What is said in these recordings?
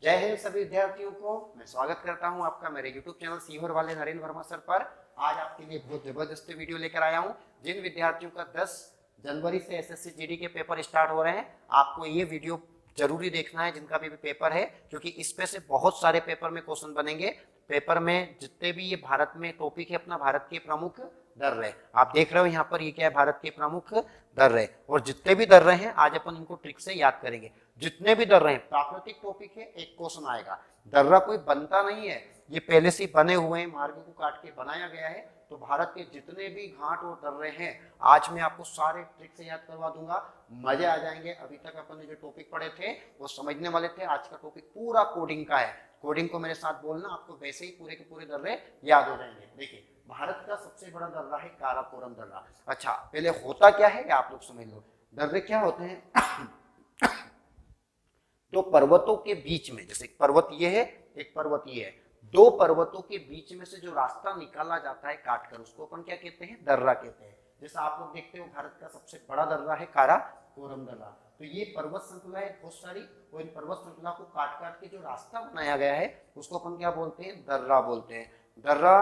जय हिंद सभी विद्यार्थियों को। मैं स्वागत करता हूं आपका मेरे YouTube चैनल सीहोर वाले नरेंद्र वर्मा सर पर। आज आपके लिए बहुत जबरदस्त वीडियो लेकर आया हूं। जिन विद्यार्थियों का 10 जनवरी से एसएससी जीडी के पेपर स्टार्ट हो रहे हैं, आपको ये वीडियो जरूरी देखना है जिनका भी पेपर है, क्योंकि इसमें से बहुत सारे पेपर में क्वेश्चन बनेंगे। पेपर में जितने भी ये भारत में टॉपिक है, अपना भारत के प्रमुख दर्रे आप देख रहे हो यहाँ पर, ये क्या है, भारत के प्रमुख दर्रे। और जितने भी दर्रे हैं आज अपन इनको ट्रिक से याद करेंगे। जितने भी दर्रे हैं प्राकृतिक टॉपिक है, एक क्वेश्चन आएगा। दर्रा कोई बनता नहीं है, ये पहले से बने हुए हैं, मार्ग को काट के बनाया गया है। तो भारत के जितने भी घाट और दर्रे हैं आज मैं आपको सारे ट्रिक से याद करवा दूंगा, मजे आ जाएंगे। अभी तक अपन ने जो टॉपिक पढ़े थे वो समझने वाले थे, आज का टॉपिक पूरा कोडिंग का है। कोडिंग को मेरे साथ बोलना, आपको वैसे ही पूरे के पूरे दर्रे याद हो जाएंगे। देखिए, भारत का सबसे बड़ा दर्रा है काराकोरम दर्रा। अच्छा, पहले होता क्या है आप लोग समझ लो। दर्रे क्या होते हैं? तो पर्वतों के बीच में, जैसे एक पर्वत ये है, एक पर्वत ये है, दो पर्वतों के बीच में से जो रास्ता निकाला जाता है काटकर, उसको अपन क्या कहते हैं? दर्रा कहते हैं। जैसा आप लोग देखते हो भारत का सबसे बड़ा दर्रा है काराकोरम दर्रा। तो ये पर्वत श्रृंखला है बहुत सारी, और इन पर्वत श्रृंखला को काट काट के जो रास्ता बनाया गया है उसको अपन क्या बोलते हैं? दर्रा बोलते हैं। दर्रा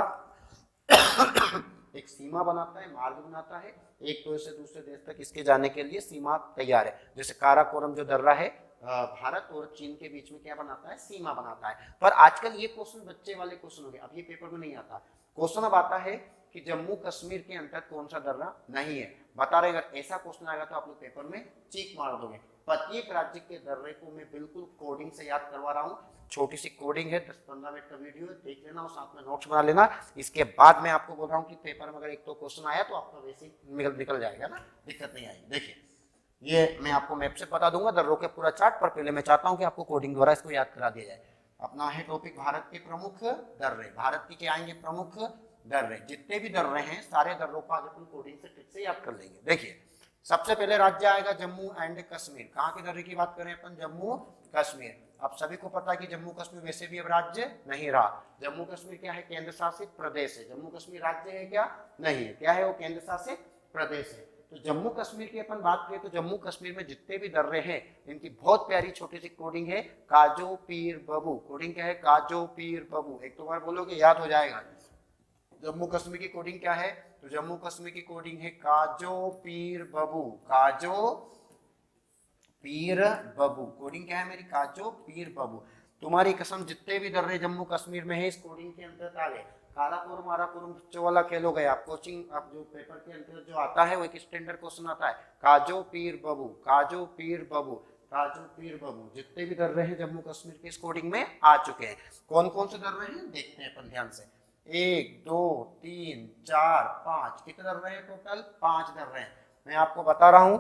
एक सीमा बनाता है, मार्ग बनाता है, एक देश से दूसरे देश तक इसके जाने के लिए सीमा तैयार है। जैसे काराकोरम जो दर्रा है भारत और चीन के बीच में क्या बनाता है? सीमा बनाता है। पर आजकल ये क्वेश्चन बच्चे वाले क्वेश्चन हो गए, अब ये पेपर में नहीं आता। क्वेश्चन अब आता है कि जम्मू कश्मीर के अंतर्गत कौन सा दर्रा नहीं है, बता रहे। अगर ऐसा क्वेश्चन आएगा तो आप लोग पेपर में चीख मार दोगे। प्रत्येक राज्य के दर्रे को मैं बिल्कुल कोडिंग से याद करवा रहा हूँ। छोटी सी कोडिंग है, 10-15 मिनट का वीडियो है, देख लेना और साथ में नोट्स बना लेना। इसके बाद मैं आपको बोल रहा हूँ कि पेपर में अगर एक तो क्वेश्चन आया तो आपका वैसे ही निकल जाएगा ना, दिक्कत नहीं आएगी। देखिए, ये मैं आपको मैप से बता दूंगा दर्रों के पूरा चार्ट, पर पहले मैं चाहता हूं कि आपको कोडिंग द्वारा इसको याद करा दिया जाए। अपना है टॉपिक भारत के प्रमुख दर्रे। भारत के क्या आएंगे? प्रमुख दर्रे। जितने भी दर्रे हैं सारे दर्रों को आज अपन कोडिंग से ट्रिक से याद कर लेंगे। देखिए, सबसे पहले राज्य आएगा जम्मू एंड कश्मीर। कहाँ के दर्रे की बात करें अपन? जम्मू कश्मीर। अब सभी को पता है कि जम्मू कश्मीर वैसे भी अब राज्य नहीं रहा। जम्मू कश्मीर क्या है? केंद्र शासित प्रदेश है। जम्मू कश्मीर राज्य है क्या? नहीं है। क्या है वो? केंद्र शासित प्रदेश है। तो जम्मू कश्मीर की अपन बात करें तो जम्मू कश्मीर में जितने भी दर्रे हैं इनकी बहुत प्यारी छोटी सी कोडिंग है, काजो पीर बबू। कोडिंग क्या है? काजो पीर बबू। एक तो बार बोलोगे याद हो जाएगा। जम्मू कश्मीर की कोडिंग क्या है? तो जम्मू कश्मीर की कोडिंग है काजो पीर बबू। काजो पीर बबू कोडिंग क्या है मेरी? काजो पीर बबू। तुम्हारी कसम, जितने भी दर्रे जम्मू कश्मीर में है इस कोडिंग के अंतर्गत आ गए। काराकोरम आराकोरम बच्चों वाला खेल हो गया। आप कोचिंग, आप जो पेपर के अंतर्गत जो आता है वो एक स्टैंडर्ड क्वेश्चन आता है, काजो पीर बबू, काजो पीर बबू, काजो पीर बबू। जितने भी दर्रे हैं जम्मू कश्मीर के इस कोडिंग में आ चुके हैं। कौन कौन से दर्रे हैं देखते हैं अपन ध्यान से। 1 2 3 4 5, कितने दर्रे हैं टोटल? 5 दर्रे हैं। मैं आपको बता रहा हूं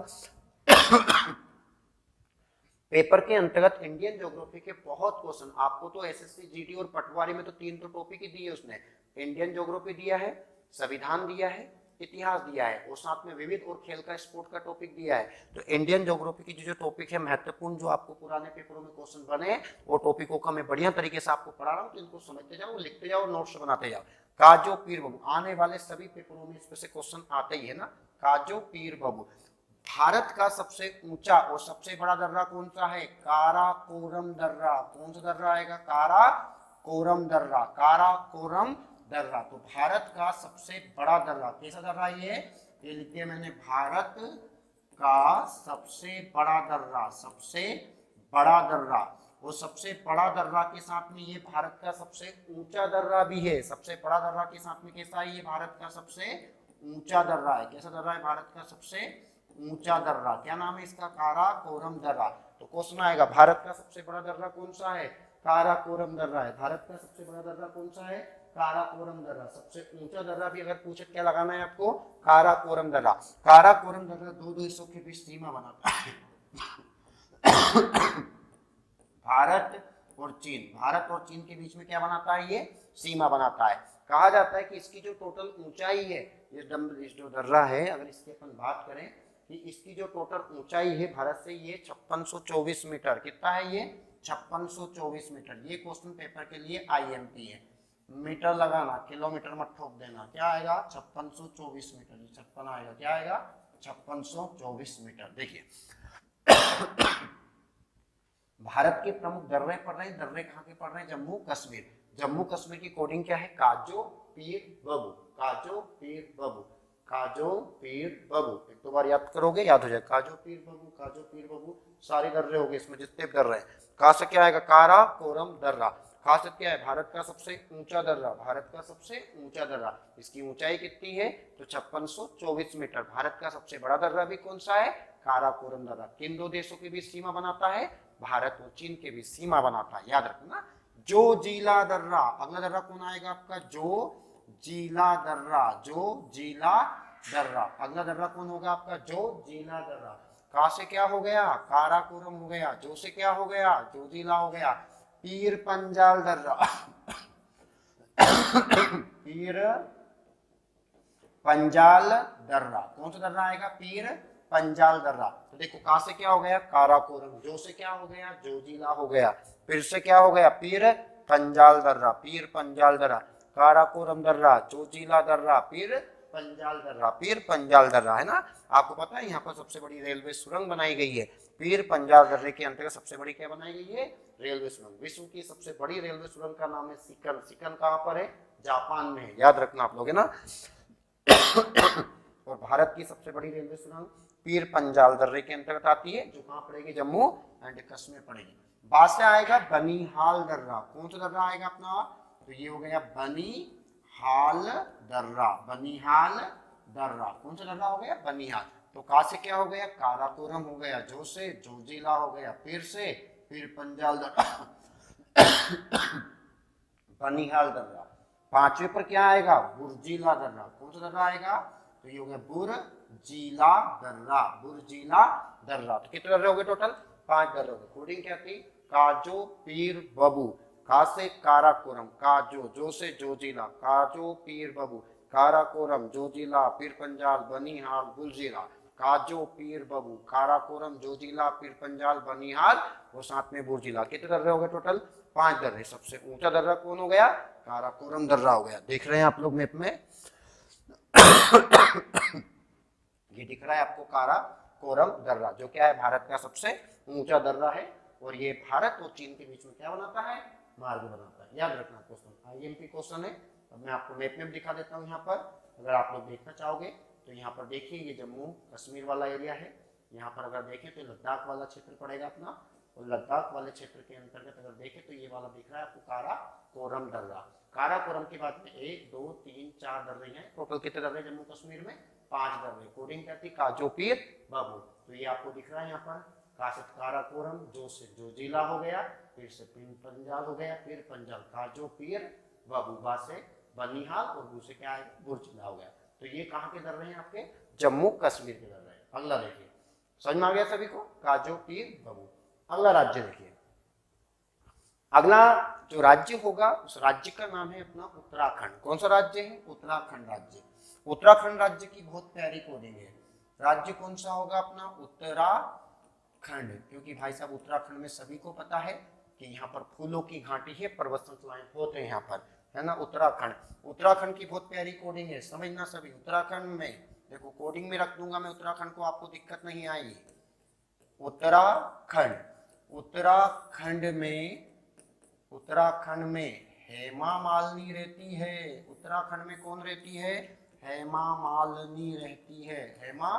पेपर के अंतर्गत इंडियन ज्योग्राफी के बहुत क्वेश्चन आपको तो एसएससी जीडी और पटवारी में तो 3 तो टॉपिक ही दिए उसने। इंडियन ज्योग्राफी दिया है, संविधान दिया है, इतिहास दिया है, और साथ में विविध और खेल का स्पोर्ट का टॉपिक दिया है। तो इंडियन ज्योग्राफी की जो टॉपिक है महत्वपूर्ण, जो आपको पुराने पेपरों में क्वेश्चन बने, वो टॉपिकों का मैं बढ़िया तरीके से आपको पढ़ा रहा हूँ। तो इनको समझते जाओ, लिखते जाओ, नोट्स बनाते जाओ। काजो पीर बबू आने वाले सभी पेपरों में इसमें से क्वेश्चन आते ही है ना। काजो पीर बबू। भारत का सबसे ऊंचा और सबसे बड़ा दर्रा कौन सा है? काराकोरम दर्रा। कौन सा दर्रा आएगा? काराकोरम दर्रा। काराकोरम दर्रा। तो भारत का सबसे बड़ा दर्रा कैसा दर्रा ये लिख दिया मैंने, भारत का सबसे बड़ा दर्रा। सबसे बड़ा दर्रा। और सबसे बड़ा दर्रा के साथ में ये भारत का सबसे ऊंचा दर्रा भी है। सबसे बड़ा दर्रा के साथ में कैसा है? ये भारत का सबसे ऊंचा दर्रा है। कैसा दर्रा है? भारत का सबसे ऊंचा दर्रा। क्या नाम है इसका? काराकोरम दर्रा। तो क्वेश्चन आएगा, भारत का सबसे बड़ा दर्रा कौन सा है? काराकोरम दर्रा है। भारत का सबसे बड़ा दर्रा कौन सा है? काराकोरम दर्रा। सबसे ऊंचा दर्रा भी अगर पूछे क्या लगाना है आपको? काराकोरम दर्रा। काराकोरम दर्रा दो देशों के बीच सीमा बनाता है, भारत और चीन। भारत और चीन के बीच में क्या बनाता है? ये सीमा बनाता है। कहा जाता है कि इसकी जो टोटल ऊंचाई है, ये जो दर्रा है, अगर इसकी अपन बात करें कि इसकी जो टोटल ऊंचाई है भारत से, ये 5624 मीटर। कितना है ये? 5624 मीटर। ये क्वेश्चन पेपर के लिए आईएमपी है। मीटर लगाना, किलोमीटर मत ठोक देना। क्या आएगा? 5624 मीटर। 56 आएगा, क्या आएगा? 5624 मीटर। देखिए भारत के प्रमुख दर्रे पड़ रहे हैं, दर्रे कहाँ के पड़ रहे हैं? जम्मू कश्मीर। जम्मू कश्मीर की कोडिंग क्या है? काजो पीर बबू, काजो पीर बबू, काजो पीर बबू। एक दो बार याद करोगे याद हो जाएगा, काजो पीर बबू, काजो पीर बबू। सारे दर्रे हो गए इसमें जितने भी दर्रे हैं। कहा से क्या आएगा? कारा कोरम दर्रा। खास क्या है? भारत का सबसे ऊंचा दर्रा, भारत का सबसे ऊंचा दर्रा। इसकी ऊंचाई कितनी है? तो 5624 मीटर। भारत का सबसे बड़ा दर्रा भी कौन सा है? काराकोरम दर्रा। किन दो देशों के बीच सीमा बनाता है? भारत और चीन के बीच सीमा बनाता है, याद रखना। जो जीला दर्रा, अगला दर्रा कौन आएगा आपका? जो जीला दर्रा, जो जीला दर्रा। अगला दर्रा कौन होगा आपका? जो जीला दर्रा। का से क्या हो गया? काराकोरम हो गया। जो से क्या हो गया? जो जीला हो गया। पीर पंजाल दर्रा पीर पंजाल दर्रा, कौन सा दर्रा आएगा? पीर पंजाल दर्रा। तो देखो का से क्या हो गया? काराकोरम। जो से क्या हो गया? जोजिला हो गया। फिर से क्या हो गया? पीर पंजाल दर्रा, पीर पंजाल दर्रा, काराकोरम दर्रा, जोजिला दर्रा, पीर पंजाल दर्रा, पीर पंजाल दर्रा, है ना। आपको पता है यहाँ पर सबसे बड़ी रेलवे सुरंग बनाई गई है। पीर पंजाल दर्रे के अंतर्गत सबसे बड़ी क्या बनाई गई है? रेलवे सुरंग। विश्व की सबसे बड़ी रेलवे सुरंग का नाम है सिकन। सिकन कहाँ पर है? जापान में है, याद रखना आप लोग, है ना। और भारत की सबसे बड़ी रेलवे सुरंग पीर पंजाल दर्रे के अंतर्गत आती है, जो कहाँ पड़ेगी? जम्मू एंड कश्मीर पड़ेगी। बाद से आएगा बनिहाल दर्रा। कौन सा दर्रा आएगा अपना? तो ये हो गया बनिहाल दर्रा, बनिहाल दर्रा। कौन सा दर्रा हो गया? बनिहाल। तो का से क्या हो गया? काराकोरम हो गया। जो से जोजिला हो गया। फिर से पीर पंजाल दर्रा बनिहाल दर्रा। पांचवें पर क्या आएगा? बुर्जीला दर्रा। कौन सा दर्रा आएगा? तो ये हो गया बुर्जीला दर्रा, बुर्जीला दर्रा। तो कितने दर्रे हो गए टोटल? 5 दर्रे हो गए। कोडिंग क्या थी? काजो पीर बबू, का से काराकोरम, काजो, जो से जोजिला, काजो पीर बबू, काराकोरम, जोजिला, पीर पंजाल, बनिहाल, बुर्जीला। काजो पीर बबू, काराकोरम, जोजिला, पीर पंजाल, बनिहाल और साथ में बुर्जीला। कितने दर्रे हो गए टोटल? 5 दर्रे। सबसे ऊंचा दर्रा कौन हो गया? काराकोरम दर्रा हो गया। देख रहे हैं आप लोग मैप में? ये दिख रहा है आपको काराकोरम दर्रा, जो क्या है? भारत का सबसे ऊंचा दर्रा है। और ये भारत और चीन के बीच में क्या बनाता है? मार्ग बनाता है। याद रखना, क्वेश्चन आईएमपी क्वेश्चन है। अब मैं आपको मैप में भी दिखा देता हूँ यहाँ पर, अगर आप लोग देखना चाहोगे तो। यहाँ पर देखिए, ये जम्मू कश्मीर वाला एरिया है। यहाँ पर अगर देखें तो लद्दाख वाला क्षेत्र पड़ेगा अपना। और लद्दाख वाले क्षेत्र के अंतर्गत अगर देखें तो ये वाला दिख रहा है आपको काराकोरम दर्रा। काराकोरम के बाद में 1 2 3 4 दर्रे हैं। टोटल कितने दर्रे जम्मू कश्मीर में? 5 दर्रे। कोडिंग क्या थी? काजो पीर बबू। तो ये आपको दिख रहा है यहाँ पर। का से काराकोरम, जो से जोजिला हो गया, फिर से पीर पंजाल हो गया, फिर पंजाल, काजो पीर बबू, बा से बनिहाल और बू से क्या है? बुर्जिला हो गया। तो ये कहाँ के दर्रे हैं आपके? जम्मू कश्मीर के दर्रे हैं। अगला देखिए, समझ में आ गया सभी को? काजो पीर बबू। अगला राज्य देखिए। अगला जो राज्य होगा उस राज्य का नाम है अपना उत्तराखंड। कौन सा राज्य है? उत्तराखंड राज्य। उत्तराखंड राज्य की बहुत प्यारी कोडिंग है। राज्य कौन सा होगा अपना? उत्तराखंड। क्योंकि भाई साहब उत्तराखंड में सभी को पता है कि यहाँ पर फूलों की घाटी है, पर्वत श्रृंखलाएं होते हैं यहाँ पर, है ना। उत्तराखंड, उत्तराखंड की बहुत प्यारी कोडिंग है, समझना सभी। उत्तराखंड में देखो, कोडिंग में रख दूंगा मैं उत्तराखंड को, आपको दिक्कत नहीं आएगी। उत्तराखंड, उत्तराखंड में हेमा मालिनी रहती है। उत्तराखंड में कौन रहती है? हेमा मालिनी रहती है। हेमा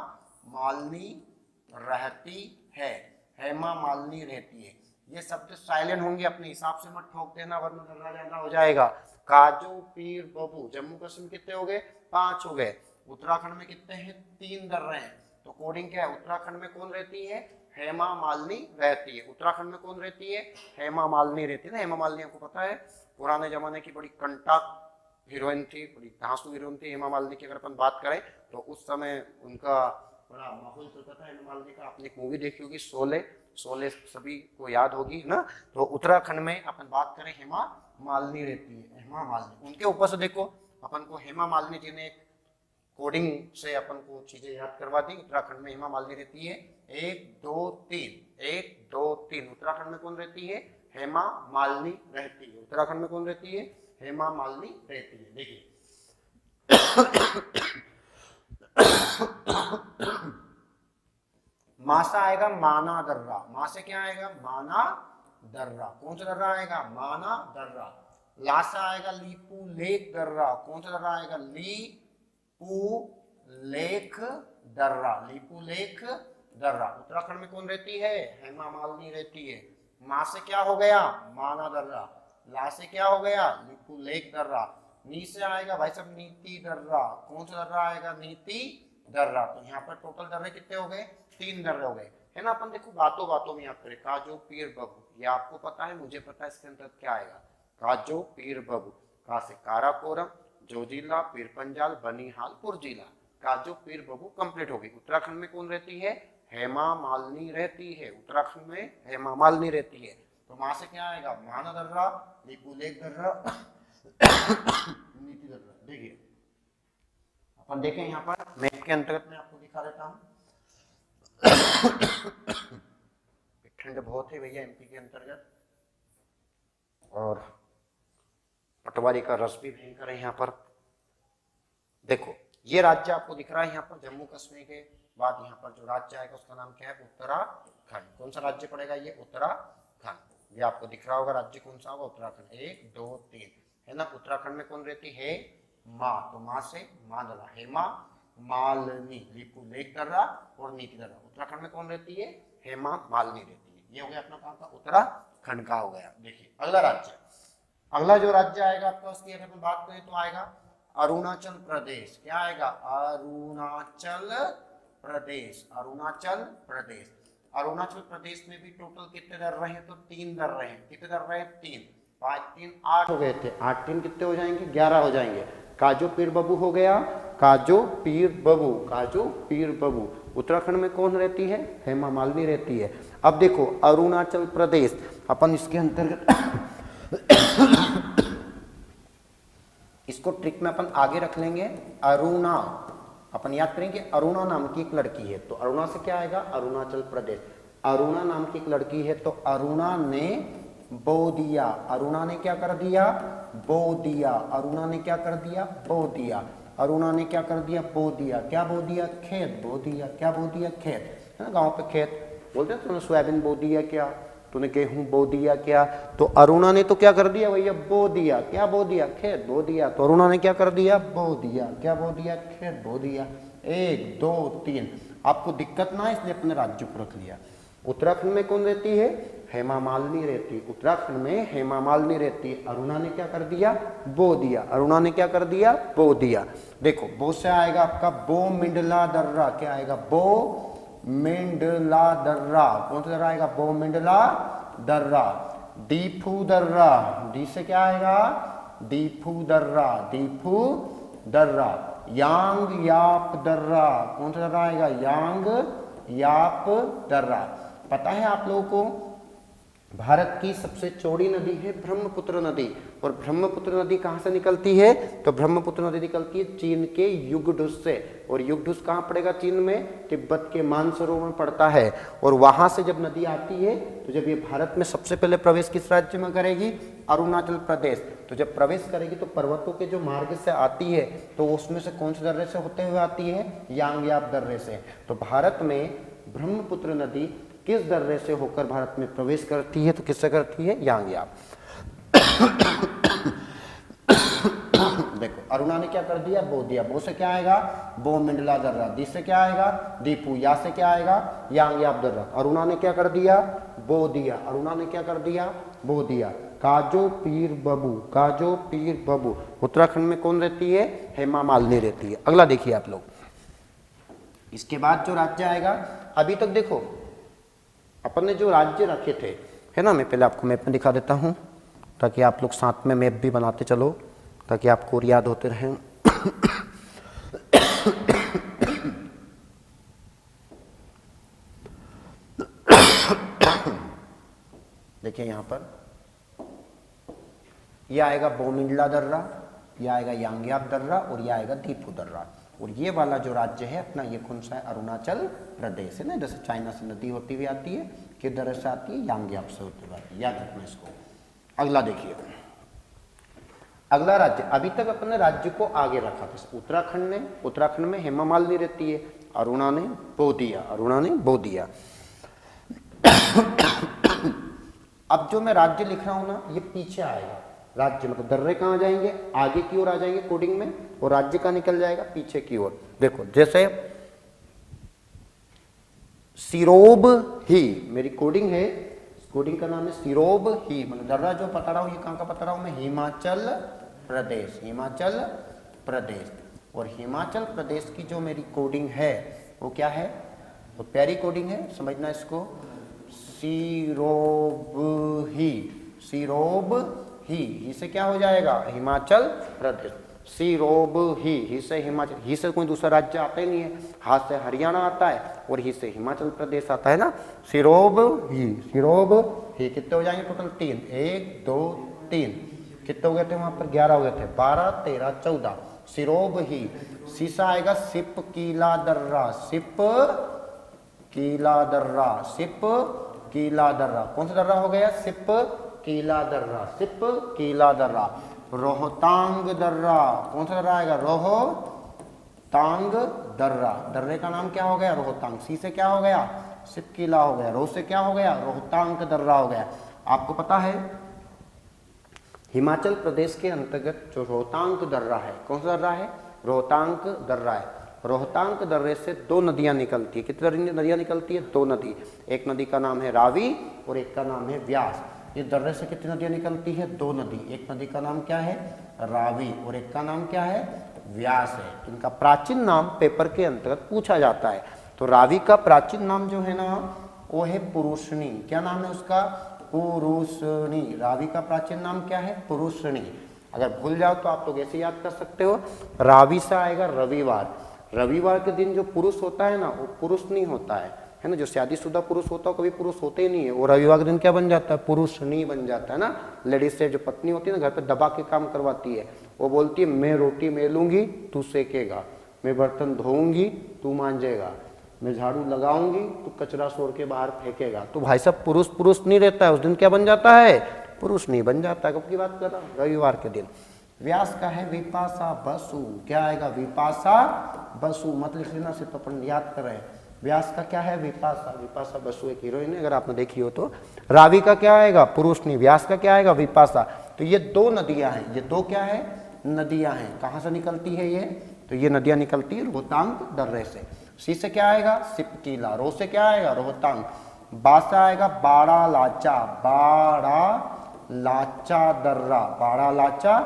मालिनी रहती है, हेमा मालिनी रहती है। ये शब्द साइलेंट होंगे, अपने हिसाब से मत ठोक देना वरना दर्रा ज्यादा हो जाएगा। काजो पीर बबू। जम्मू कश्मीर कितने हो गए? 5 हो गए। उत्तराखंड में कितने हैं? 3 दर्रे हैं। तो कोडिंग क्या है? उत्तराखंड में कौन रहती है? हेमा मालिनी रहती है। उत्तराखंड में कौन रहती है? हेमा मालिनी रहती है ना। हेमा मालिनी आपको पता है पुराने जमाने की बड़ी कंटक हीरोइन थी, बड़ी धांसू हीरोइन थी हेमा मालिनी की। अगर अपन बात करें तो उस समय उनका बड़ा माहौल चलता था हेमा मालिनी का। आपने एक मूवी देखी होगी शोले, शोले सभी को याद होगी ना। तो उत्तराखंड में अपन बात करें हेमा मालिनी रहती है, हेमा मालिनी। उनके ऊपर से देखो अपन को हेमा मालिनी जी ने कोडिंग से अपन को चीजें याद करवा दी। उत्तराखंड में हेमा मालिनी रहती है। 1 2 3, 1 2 3। उत्तराखंड में कौन रहती है? हेमा मालिनी रहती है। उत्तराखंड में कौन रहती है? हेमा मालिनी रहती है। देखिए मां से आएगा माना दर्रा। मां से क्या आएगा? माना दर्रा, कौन सा दर्रा आएगा, माना दर्रा। ला से आएगा लीपू लेक दर्रा, कौन सा दर्रा आएगा, लीपू लेक दर्रा, लीपू लेक दर्रा। उत्तराखंड में कौन रहती है, हेमा मालिनी रहती है। माँ से क्या हो गया, माना दर्रा। ला से क्या हो गया, लीपू लेक दर्रा। नी से आएगा भाई साहब नीति दर्रा, कौन सा दर्रा आएगा, नीति दर्रा। तो यहाँ पर टोटल दर्रे कितने हो गए, 3 दर्रे हो गए, है ना। अपन देखो बातों बातों में याद करें, काजो पीर बबू, ये आपको पता है, मुझे पता है, इसके अंदर क्या आएगा, काजो पीर बबू। का से काराकोरम, जोजिला, पीर पंजाल, बनिहाल, पुरजिला। काजो पीर बबू कंप्लीट होगी। उत्तराखंड में कौन रहती है, हेमा मालिनी रहती है। उत्तराखंड में हेमा मालिनी रहती है। तो वहां से क्या आएगा, माना दर्रा, लीपू लेक दर्रा, नीति दर्रा। देखिए अपन देखें यहाँ पर मैप के अंतर्गत मैं आपको दिखा देता हूँ। ठंड बहुत है भैया एमपी के अंतर्गत, और पटवारी का रस भी भयंकर है यहाँ पर। देखो ये राज्य आपको दिख रहा है यहाँ पर, जम्मू कश्मीर के बाद यहाँ पर जो राज्य आएगा उसका नाम क्या है, उत्तराखंड। कौन सा राज्य पड़ेगा, ये उत्तराखंड। ये आपको दिख रहा होगा राज्य कौन सा होगा, उत्तराखंड। 1 2 3 है ना। उत्तराखंड में कौन रहती है, माँ, तो माँ से माँ दर्रा, हेमा मालिनी, लीपू लेक दर्रा और नीति दर्रा। उत्तराखंड में कौन रहती है, हेमा मालिनी रहती है। ये हो गया अपना कहाँ का, उत्तराखंड का हो गया। देखिए अगला राज्य, अगला जो राज्य आएगा आपका, उसकी अगर बात करें तो आएगा अरुणाचल प्रदेश। क्या आएगा, अरुणाचल प्रदेश, अरुणाचल प्रदेश। अरुणाचल प्रदेश में भी टोटल कितने दर्रे हैं, तो 3 दर्रे हैं। कितने दर्रे हैं, 3, 5 3 8 हो गए थे। 8 3 कितने हो जाएंगे, 11 हो जाएंगे। काजो पीर बबू हो गया, काजो पीर बबू, काजो पीर बबू। उत्तराखंड में कौन रहती है, हेमा मालिनी रहती है। अब देखो अरुणाचल प्रदेश, अपन इसके अंतर्गत इसको ट्रिक में अपन आगे रख लेंगे। अरुणा, अपन याद करेंगे अरुणा नाम की एक लड़की है, तो अरुणा से क्या आएगा, अरुणाचल प्रदेश। अरुणा नाम की एक लड़की है, तो अरुणा ने बो दिया। अरुणा ने क्या कर दिया, बो दिया। अरुणा ने क्या कर दिया, बो दिया। अरुणा ने क्या कर दिया, बो दिया। क्या बो दिया, खेत बो दिया। क्या बो दिया, खेत, है ना। गाँव पे खेत बोलते हैं, तूने सोयाबीन बो दिया क्या, तूने गेहूं बो दिया क्या। तो अरुणा ने तो क्या कर दिया भैया, बो दिया। क्या बो दिया, खेत बो दिया। तो अरुणा ने क्या कर दिया, बो दिया। क्या बो दिया, खेत बो दिया। 1 2 3। आपको दिक्कत ना है इसलिए अपने राज्य को रख लिया। उत्तराखंड में कौन रहती है, हेमा मालिनी रहती है। उत्तराखंड में हेमा मालिनी रहती है। अरुणा ने क्या कर दिया, बो दिया। अरुणा ने क्या कर दिया, बो दिया। देखो बो से आएगा आपका बो मिंडला दर्रा। क्या आएगा, बो मिंडला दर्रा। कौन सा दर्रा आएगा, बो मिंडला दर्रा। दीफू दर्रा, डी से क्या आएगा, दीफू दर्रा, दीफू दर्रा। यांग याप दर्रा, कौन सा दर्रा आएगा, यांग याप दर्रा। पता है आप लोगों को भारत की सबसे चौड़ी नदी है ब्रह्मपुत्र नदी। और ब्रह्मपुत्र नदी कहाँ से निकलती है, तो ब्रह्मपुत्र नदी निकलती है चीन के युगढुस से। और युगढुस कहाँ पड़ेगा, चीन में, तिब्बत के मानसरोवर में पड़ता है। और वहां से जब नदी आती है, तो जब ये भारत में सबसे पहले प्रवेश किस राज्य में करेगी, अरुणाचल प्रदेश। तो जब प्रवेश करेगी तो पर्वतों के जो मार्ग से आती है, तो उसमें से कौन से दर्रे से होते हुए आती है, यांगयाप दर्रे से। तो भारत में ब्रह्मपुत्र नदी किस दर्रे से होकर भारत में प्रवेश करती है, तो किससे करती है, यांगयाप। देखो अरुणा ने क्या कर दिया, बो दिया। बो से क्या आएगा, बो मिंडला दर्रा। दी से क्या आएगा, दीपू। या से क्या आएगा, यांगयाप दर्रा। अरुणा ने क्या कर दिया, बो दिया। अरुणा ने क्या कर दिया, बो दिया। काजो पीर बबू, काजो पीर बबू। उत्तराखंड में कौन रहती है, हेमा मालिनी रहती है। अगला देखिए आप लोग, इसके बाद जो राज्य आएगा, अभी तक देखो अपन ने जो राज्य रखे थे, है ना, मैं पहले आपको मैप में दिखा देता हूँ ताकि आप लोग साथ में मैप भी बनाते चलो, ताकि आपको याद होते रहें। देखिए यहाँ पर यह आएगा बोमिंडला दर्रा, यह आएगा यांगयाप दर्रा और यह आएगा दीपू दर्रा। और ये वाला जो राज्य है अपना, ये कौन सा है, अरुणाचल प्रदेश है ना। जैसे चाइना से नदी होती हुई आती है, किस दर्रे से आती है, यांगयाप से होती हुई आती है, याद रखना इसको। अगला देखिए, अगला राज्य, अभी तक अपने राज्य को आगे रखा था उत्तराखंड ने। उत्तराखंड में हेमा मालिनी रहती है, अरुणा ने बो दिया, अरुणा ने बो दिया। अब जो मैं राज्य लिख रहा हूं ना, ये पीछे आएगा। राज्य मतलब दर्रे कहाँ जाएंगे, आगे की ओर आ जाएंगे कोडिंग में, और राज्य का निकल जाएगा पीछे की ओर। देखो जैसे सिरोब ही, मेरी कोडिंग है, कोडिंग का नाम है सिरोब ही, मतलब दर्रा जो बता रहा हूं, ये कहाँ का बता रहा हूं मैं, हिमाचल प्रदेश, हिमाचल प्रदेश। और हिमाचल प्रदेश की जो मेरी कोडिंग है वो क्या है, वो प्यारी कोडिंग है, समझना इसको। सिरोब ही, सिरोब ही से क्या हो जाएगा, हिमाचल प्रदेश। सिरोब ही से हिमाचल, ही से कोई दूसरा राज्य आता ही नहीं है, हाथ से हरियाणा आता है और ही से हिमाचल प्रदेश आता है ना। सिरोब ही, सिरोब ही, कितने हो जाएंगे टोटल, 3, 1 2 3, कितने हो गए थे वहां पर, 11 हो गए थे, 12 13 14। सिरोब ही, सीसा आएगा सिप कीला दर्रा, सिप कीला दर्रा, सिप कीला दर्रा, कौन सा दर्रा हो गया, सिप कीला दर्रा, सिप कीला दर्रा। रोहतांग दर्रा, कौन सा दर्रा आएगा, रोहतांग दर्रा, दर्रे का नाम क्या हो गया, रोहतांग। सी से क्या हो गया, सिप कीला हो गया, रो से क्या हो गया, रोहतांग दर्रा हो गया। आपको पता है हिमाचल प्रदेश के अंतर्गत जो रोहतांग दर्रा है, कौन सा दर्रा है, रोहतांग दर्रा है। रोहतांग दर्रे से 2 नदियां निकलती है, कितनी नदियां निकलती है, 2 नदी। एक नदी का नाम है रावी और एक का नाम है व्यास। ये दर्रे से कितनी नदियां निकलती है, 2 नदी। एक नदी का नाम क्या है, रावी, और एक का नाम क्या है, व्यास है। इनका प्राचीन नाम पेपर के अंतर्गत पूछा जाता है। तो रावी का प्राचीन नाम जो है ना, वो है पुरुषनी। क्या नाम है उसका, पुरुषनी। रावी का प्राचीन नाम क्या है, पुरुषनी। अगर भूल जाओ तो आप लोग ऐसे याद कर सकते हो, रावी से आएगा रविवार। रविवार के दिन जो पुरुष होता है ना, वो पुरुष नहीं होता है ना। जो शादीशुदा पुरुष होता है कभी पुरुष होते ही नहीं है, वो रविवार के दिन क्या बन जाता है, पुरुष नहीं बन जाता है ना। लेडीज से जो पत्नी होती है ना, घर पे दबा के काम करवाती है, वो बोलती है मैं रोटी मेलूंगी तू सेकेगा, मैं बर्तन धोऊंगी तू मांजेगा, मैं झाड़ू लगाऊंगी तू कचरा सोर के बाहर फेंकेगा। तो भाई साहब पुरुष पुरुष नहीं रहता है, उस दिन क्या बन जाता है, पुरुष नहीं बन जाता है। कब की बात कर रहा हूँ, रविवार के दिन। व्यास का है विपाशा बसु, क्या आएगा, विपाशा बसु, मत लिख लेना, सिर्फ अपन याद कर रहे हैं। व्यास का क्या है, विपाशा, विपाशा बसु एक हीरोइन है, अगर आपने देखी हो तो। रावी का क्या आएगा, पुरुषनी। व्यास का क्या आएगा, विपाशा। तो ये 2 नदियां हैं, ये 2 क्या है, नदियां हैं। कहाँ से निकलती है ये, तो ये नदियां निकलती है रोहतांग दर्रे से। सी से क्या आएगा, सिपकीला। रो से क्या आएगा, रोहतांग। बा से आएगा बाड़ा लाचा, बाड़ा लाचा दर्रा, बाड़ा लाचा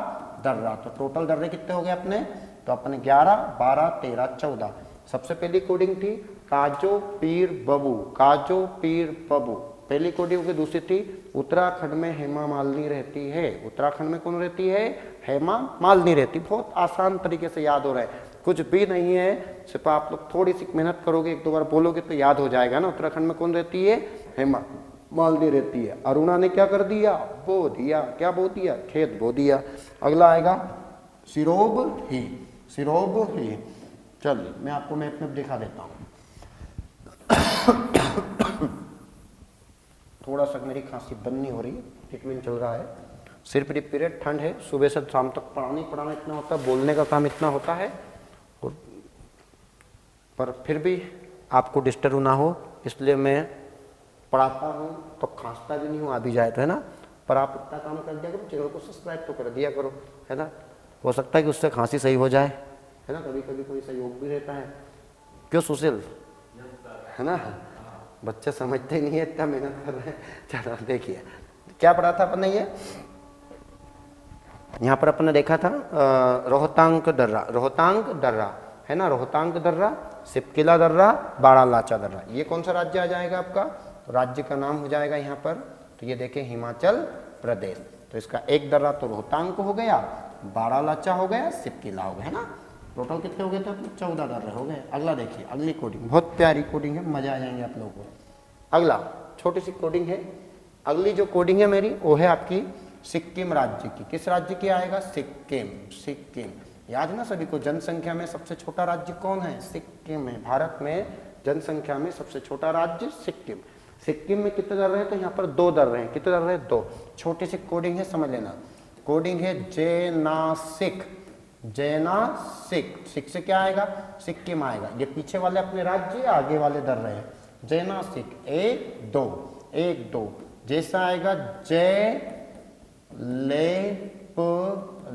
दर्रा। तो टोटल दर्रे कितने हो गए अपने, तो अपने 11 12 13 14। सबसे पहली कोडिंग थी काजो पीर बबू, काजो पीर बबू, पहली कोडिंग की। दूसरी थी उत्तराखंड में हेमा मालिनी रहती है। उत्तराखंड में कौन रहती है, हेमा मालिनी रहती। बहुत आसान तरीके से याद हो रहा है, कुछ भी नहीं है, सिर्फ आप लोग थोड़ी सी मेहनत करोगे, 1 2 बार बोलोगे तो याद हो जाएगा ना। उत्तराखंड में कौन रहती है, हेमा मालिनी रहती है। अरुणा ने क्या कर दिया, बो दिया, क्या बो दिया, खेत बो दिया। अगला आएगा सिरोब ही, सिरोब ही। चलिए मैं आपको मैप में दिखा देता हूँ। थोड़ा सा मेरी खांसी बंद हो रही है, ट्रीटमेंट चल रहा है, सिर्फ मेरी पीरियड, ठंड है, सुबह से शाम तक पढ़ाना इतना होता है, बोलने का काम इतना होता है, और पर फिर भी आपको डिस्टर्ब ना हो इसलिए मैं पढ़ाता हूँ, तो खांसता भी नहीं हूँ, आ भी जाए तो, है ना। पर आप इतना काम कर दिया करो, चैनल को सब्सक्राइब तो कर दिया करो, है ना। हो सकता है कि उससे खांसी सही हो जाए, है ना। कभी कभी कोई सहयोग भी रहता है, क्यों सुशील, है ना। बच्चे समझते ही नहीं है, इतना मेहनत कर रहे हैं। चलो देखिए क्या पढ़ा था अपन ने, ये यहाँ पर अपन ने देखा था रोहतांग दर्रा, रोहतांग दर्रा, है ना। रोहतांग दर्रा, सिपकिला दर्रा, बाड़ा लाचा दर्रा। ये कौन सा राज्य आ जाएगा आपका, तो राज्य का नाम हो जाएगा यहाँ पर, तो ये देखें हिमाचल प्रदेश। तो इसका एक दर्रा तो रोहतांग हो गया, बाड़ा लाचा हो गया, सिपकिला हो गया, है ना। टोटल कितने हो गए थे, 14 दर्रे हो गए। अगला देखिए, अगली कोडिंग बहुत प्यारी कोडिंग है, मजा आ जाएंगे आप लोगों को। अगला छोटी सी कोडिंग है, अगली जो कोडिंग है मेरी वो है आपकी सिक्किम राज्य की। किस राज्य की आएगा, सिक्किम, सिक्किम। याद ना सभी को, जनसंख्या में सबसे छोटा राज्य कौन है, सिक्किम है। भारत में जनसंख्या में सबसे छोटा राज्य सिक्किम। सिक्किम में कितने दर्रे हैं, तो यहाँ पर 2 दर्रे हैं। कितने दर्रे हैं, 2। छोटी सी कोडिंग है, समझ लेना। कोडिंग है जैनासिक, जैनासिक। सिक से क्या आएगा, सिक्किम आएगा। ये पीछे वाले अपने राज्य, आगे वाले दर्रे हैं। जैनासिक 1 2 1 2 जैसा आएगा जय लेप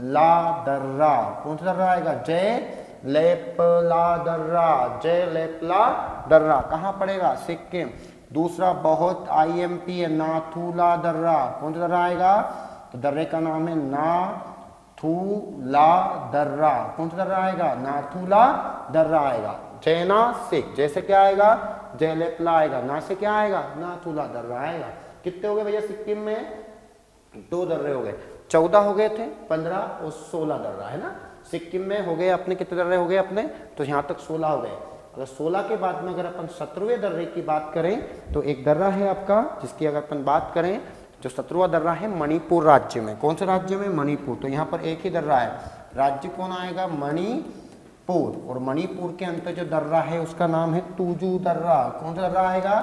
ला दर्रा, कौन सा दर्रा आएगा, जय लेप ला दर्रा, जय लेप ला दर्रा, कहाँ पड़ेगा, सिक्किम। दूसरा बहुत IMP है, नाथुला दर्रा, कौन सा दर्रा आएगा, तो दर्रे का नाम है नाथुला दर्रा, कौन सा दर्रा आएगा, नाथुला दर्रा आएगा। जैना सिख, जैसे क्या आएगा, जय लेपला आएगा, ना से क्या आएगा, नाथुला दर्रा आएगा। कितने हो गए भैया सिक्किम में, 2 दर्रे हो गए, 14 हो गए थे, 15 और 16 दर्रा है ना। सिक्किम में हो गए अपने कितने दर्रे हो गए अपने, तो यहाँ तक 16 हो गए। अगर 16 के बाद में अगर अपन 17वें दर्रे की बात करें तो एक दर्रा है आपका, जिसकी अगर अपन बात करें जो 17वां दर्रा है मणिपुर राज्य में। कौन से राज्य में, मणिपुर। तो यहाँ पर एक ही दर्रा है, राज्य कौन आएगा, मणिपुर। और मणिपुर के अंदर जो दर्रा है उसका नाम है तुजू दर्रा, कौन सा दर्रा आएगा,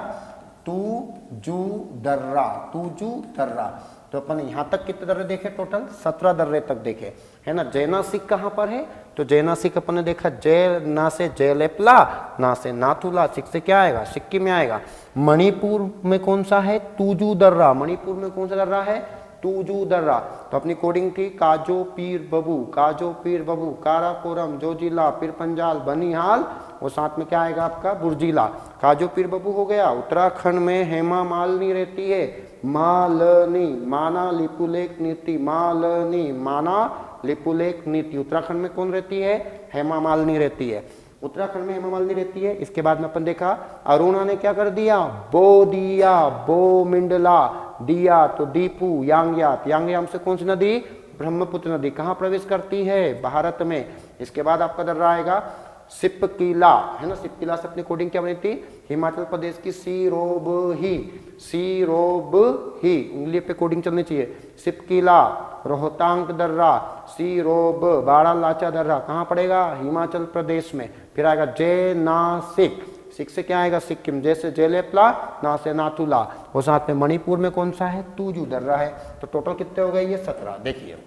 तुजू दर्रा, तुजू दर्रा। तो अपन यहाँ तक कितने दर्रे देखे, टोटल 17 दर्रे तक देखे है ना। जैना सिख कहाँ पर है, तो जैना सिख अपन ने देखा, जय ना से जय लेपला, ना से नाथुला, सिख से क्या आएगा, सिक्किम में आएगा। मणिपुर में कौन सा है, तुजू दर्रा, मणिपुर में कौन सा दर्रा है, तुजू दर्रा। तो अपनी कोडिंग थी काजो पीर बबू, काजो पीर बबू, काराकोरम, जोजिला, पीर पंजाल, बनिहाल, और साथ में क्या आएगा आपका, बुर्जिला। काजो पीर बबू हो गया, उत्तराखंड में हेमा मालिनी रहती है, मालनी, माना लिपुलेख नीति, मालनी, माना लिपुलेख नीति, उत्तराखंड में कौन रहती है, हेमा मालिनी रहती है, उत्तराखंड में हेमा मालिनी रहती है। इसके बाद में अपन देखा अरुणा ने क्या कर दिया, बो दिया, बो मिंडला दिया, तो दीपू, यांगयात, यांगयाम से कौन सी नदी, ब्रह्मपुत्र नदी, कहाँ प्रवेश करती है, भारत में। इसके बाद आपका दर्रा आएगा सिपकिला, है ना, सिपकिला से अपनी कोडिंग क्या बनी थी, हिमाचल प्रदेश की सीरोबही, सीरोबही, उंगली पे कोडिंग चलनी चाहिए, सिपकिला, रोहतांग दर्रा, सीरोब, बारालाचा दर्रा, कहाँ पड़ेगा, हिमाचल प्रदेश में। फिर आएगा जय नासिक, सिख से क्या आएगा, सिक्किम, जैसे जयलेपला, ना से नाथुला, और साथ में मणिपुर में कौन सा है, तुजू दर्रा है। तो टोटल कितने हो गए, ये 17। देखिए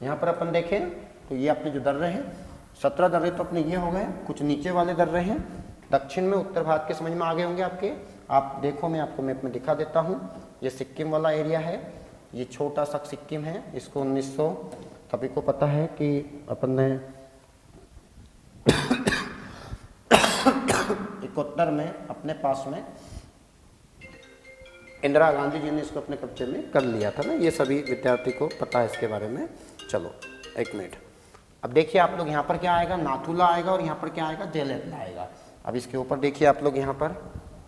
यहाँ पर अपन देखें तो ये अपने जो दर्रे हैं 17 दर्रे तो अपने ये हो गए, कुछ नीचे वाले दर्रे हैं दक्षिण में, उत्तर भारत के समझ में आ गए होंगे आपके। आप देखो मैं आपको मैप में दिखा देता हूँ, ये सिक्किम वाला एरिया है, ये छोटा सा सिक्किम है, इसको 1900 सभी को पता है कि अपन ने 71 में अपने पास में इंदिरा गांधी जी ने इसको अपने कब्जे में कर लिया था ना, ये सभी विद्यार्थी को पता है इसके बारे में। चलो एक मिनट, अब देखिए आप लोग यहाँ पर क्या आएगा, नाथुला आएगा, और यहाँ पर क्या आएगा, जयलेपला आएगा। अब इसके ऊपर देखिए आप लोग यहाँ पर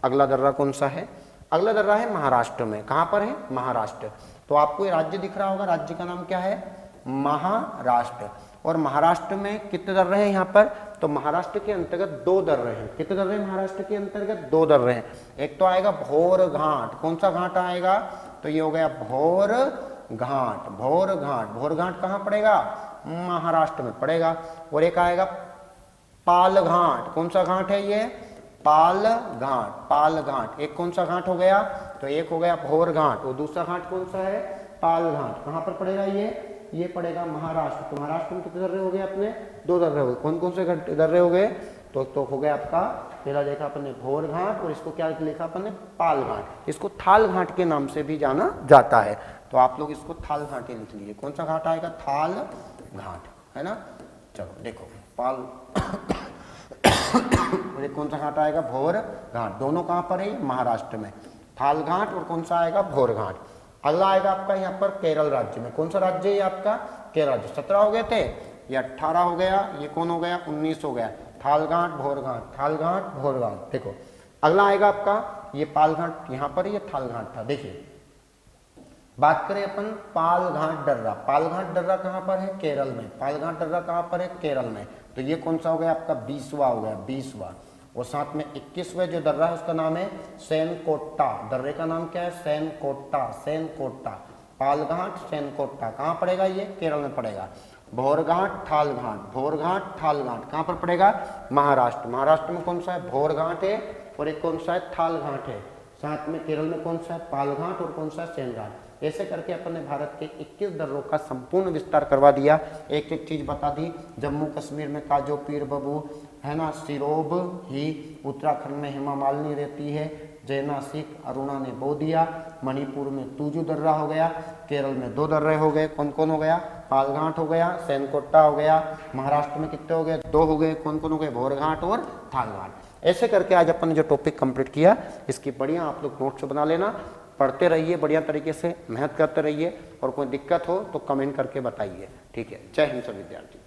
अगला दर्रा कौन सा है, अगला दर्रा है महाराष्ट्र में। कहाँ पर है, महाराष्ट्र। तो आपको ये राज्य दिख रहा होगा, राज्य का नाम क्या है, महाराष्ट्र। और महाराष्ट्र में कितने दर्रे हैं यहाँ पर, तो महाराष्ट्र के अंतर्गत 2 दर्रे हैं। कितने दर्रे हैं महाराष्ट्र के अंतर्गत, 2 दर्रे हैं। एक तो आएगा भोर घाट, कौन सा घाट आएगा, तो ये हो गया भोर घाट, भोर घाट, भोर घाट कहाँ पड़ेगा, महाराष्ट्र में पड़ेगा। और एक आएगा पाल घाट, कौन सा घाट है ये, पाल घाट, पाल घाट। एक कौन सा घाट हो गया, तो एक हो गया भोर घाट, और दूसरा घाट कौन सा है, पाल घाट। कहाँ पर पड़ेगा ये पड़ेगा महाराष्ट्र। तो महाराष्ट्र में कितने दर्रे हो गए अपने, 2 दर्रे हो गए। कौन कौन से दर्रे हो गए, तो हो गया आपका, पहला देखा अपन ने भोर घाट, और इसको क्या लिखा अपन ने, पाल घाट। इसको थाल घाट के नाम से भी जाना जाता है, तो आप लोग इसको थाल घाट ही लिख लीजिए। कौन सा घाट आएगा, थाल घाट, है ना। चलो देखो पाल और एक कौन सा घाट आएगा, भोर घाट। दोनों कहाँ पर है, महाराष्ट्र में, थाल घाट और कौन सा आएगा, भोर घाट। अगला आएगा आपका यहाँ पर केरल राज्य में। कौन सा राज्य है आपका, केरल राज्य। 17 हो गए थे, ये 18 हो गया, ये कौन हो गया, 19 हो गया। थाल घाट, भोर घाट, थाल घाट, भोर घाट। देखो अगला आएगा आपका ये पाल घाट, यहाँ पर ये थाल घाट था। देखिए बात करें अपन पाल घाट दर्रा, पाल घाट दर्रा कहाँ पर है, केरल में। पाल घाट दर्रा कहाँ पर है, केरल में। तो ये कौन सा हो गया आपका, 20वां हो गया, 20वां। और साथ में 21वें जो दर्रा है उसका नाम है सैनकोट्टा। दर्रे का नाम क्या है, सैनकोट्टा, सैनकोट्टा। पाल घाट, सैनकोट्टा कहाँ पड़ेगा, ये केरल में पड़ेगा। भोर घाट, थाल घाट, भोर घाट, थाल घाट कहाँ पर पड़ेगा, महाराष्ट्र। महाराष्ट्र में कौन सा है, भोर घाट है, और एक कौन सा है, थाल घाट है। साथ में केरल में कौन सा है, पाल घाट, और कौन सा है, सैन घाट। ऐसे करके अपन ने भारत के 21 दर्रों का संपूर्ण विस्तार करवा दिया। एक एक चीज बता दी, जम्मू कश्मीर में काजो पीर बबू है ना, सिरोब ही, उत्तराखंड में हेमा मालिनी रहती है, जयनासिक अरुणा ने बो दिया, मणिपुर में तूजू दर्रा हो गया, केरल में 2 दर्रे हो गए, कौन कौन हो गया, पालघाट हो गया, सैनकोट्टा हो गया, महाराष्ट्र में कितने हो गए, 2 हो गए, कौन कौन हो गए, भोरघाट और थालघाट। ऐसे करके आज अपन ने जो टॉपिक कंप्लीट किया, इसकी बढ़िया आप लोग नोट्स बना लेना, पढ़ते रहिए, बढ़िया तरीके से मेहनत करते रहिए, और कोई दिक्कत हो तो कमेंट करके बताइए। ठीक है, जय हिंद सभी विद्यार्थी।